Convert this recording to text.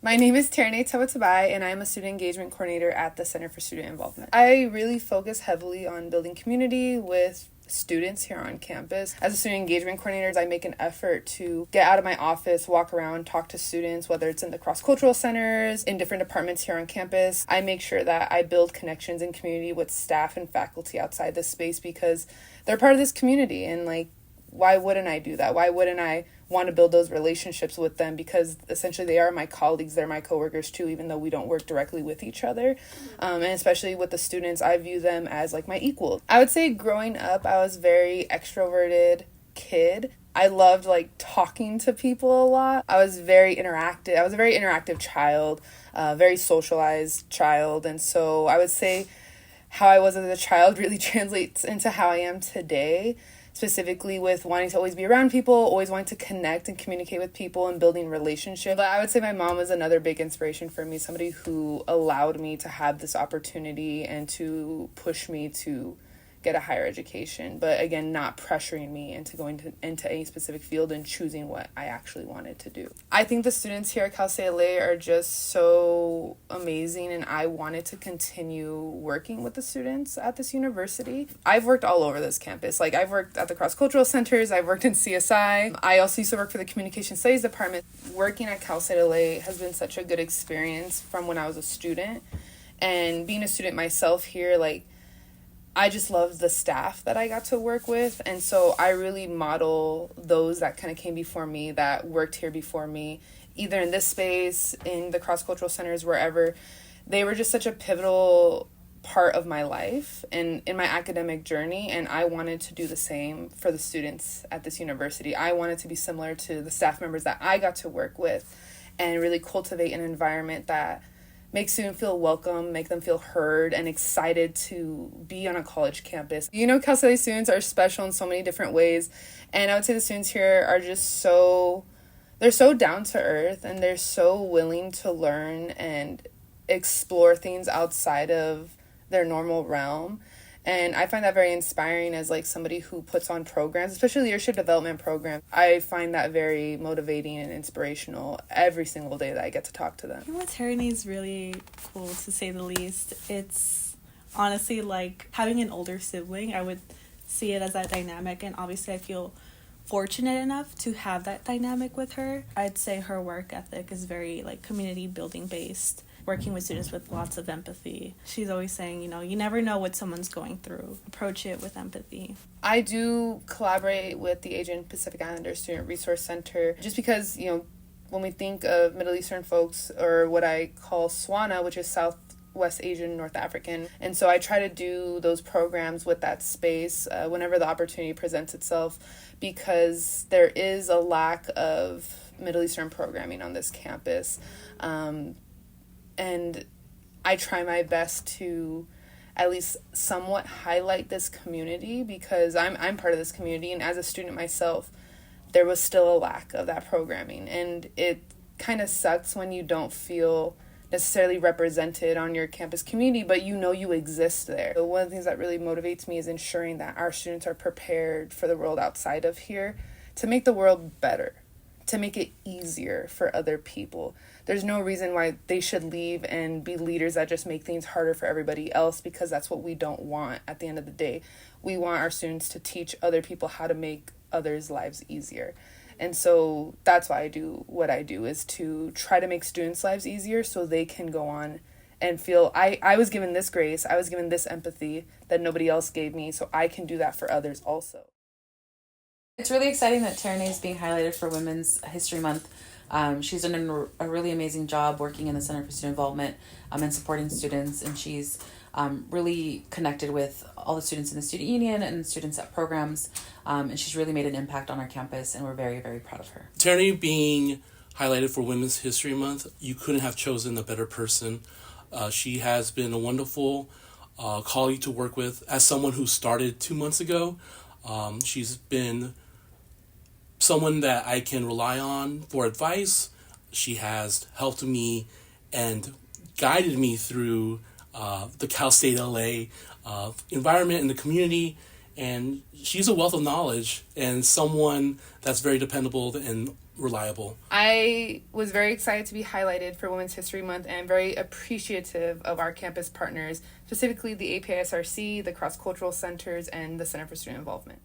My name is Taraneh Tabatabai, and I'm a student engagement coordinator at the Center for Student Involvement. I really focus heavily on building community with students here on campus. As a student engagement coordinator, I make an effort to get out of my office, walk around, talk to students, whether it's in the cross-cultural centers, in different departments here on campus. I make sure that I build connections and community with staff and faculty outside this space because they're part of this community, and why wouldn't I do that? Why wouldn't I want to build those relationships with them? Because essentially they are my colleagues, they're my coworkers too, even though we don't work directly with each other. And especially with the students, I view them as my equals. I would say growing up, I was a very extroverted kid. I loved talking to people a lot. I was very interactive. I was a very interactive child, very socialized child. And so I would say how I was as a child really translates into how I am today, specifically with wanting to always be around people, always wanting to connect and communicate with people and building relationships. But I would say my mom was another big inspiration for me, somebody who allowed me to have this opportunity and to push me to get a higher education, but again, not pressuring me into going into any specific field and choosing what I actually wanted to do. I think the students here at Cal State LA are just so amazing, and I wanted to continue working with the students at this university. I've worked all over this campus. I've worked at the cross-cultural centers, I've worked in CSI. I also used to work for the communication studies department. Working at Cal State LA has been such a good experience from when I was a student, and being a student myself here, I just love the staff that I got to work with, and so I really model those that kind of came before me, that worked here before me, either in this space, in the cross-cultural centers, wherever. They were just such a pivotal part of my life and in my academic journey, and I wanted to do the same for the students at this university. I wanted to be similar to the staff members that I got to work with and really cultivate an environment that make students feel welcome, make them feel heard and excited to be on a college campus. Cal State students are special in so many different ways, and I would say the students here are just they're so down to earth, and they're so willing to learn and explore things outside of their normal realm. And I find that very inspiring as somebody who puts on programs, especially leadership development programs. I find that very motivating and inspirational every single day that I get to talk to them. What Taraneh is really cool, to say the least. It's honestly like having an older sibling. I would see it as that dynamic, and obviously I feel fortunate enough to have that dynamic with her. I'd say her work ethic is very community building based, working with students with lots of empathy. She's always saying, you never know what someone's going through. Approach it with empathy. I do collaborate with the Asian Pacific Islander Student Resource Center just because, when we think of Middle Eastern folks, or what I call SWANA, which is Southwest Asian North African. And so I try to do those programs with that space whenever the opportunity presents itself, because there is a lack of Middle Eastern programming on this campus. And I try my best to at least somewhat highlight this community, because I'm part of this community, and as a student myself, there was still a lack of that programming, and it kind of sucks when you don't feel necessarily represented on your campus community, but you exist there. So one of the things that really motivates me is ensuring that our students are prepared for the world outside of here to make the world better, to make it easier for other people. There's no reason why they should leave and be leaders that just make things harder for everybody else, because that's what we don't want at the end of the day. We want our students to teach other people how to make others' lives easier. And so that's why I do what I do, is to try to make students' lives easier so they can go on and feel, I was given this grace, I was given this empathy that nobody else gave me, so I can do that for others also. It's really exciting that Taraneh is being highlighted for Women's History Month. She's done a really amazing job working in the Center for Student Involvement and supporting students, and she's really connected with all the students in the student union and students at programs, and she's really made an impact on our campus, and we're very, very proud of her. Taraneh being highlighted for Women's History Month, you couldn't have chosen a better person. She has been a wonderful colleague to work with. As someone who started 2 months ago, she's been someone that I can rely on for advice. She has helped me and guided me through the Cal State LA environment and the community, and she's a wealth of knowledge and someone that's very dependable and reliable. I was very excited to be highlighted for Women's History Month and very appreciative of our campus partners, specifically the APISRC, the Cross Cultural Centers, and the Center for Student Involvement.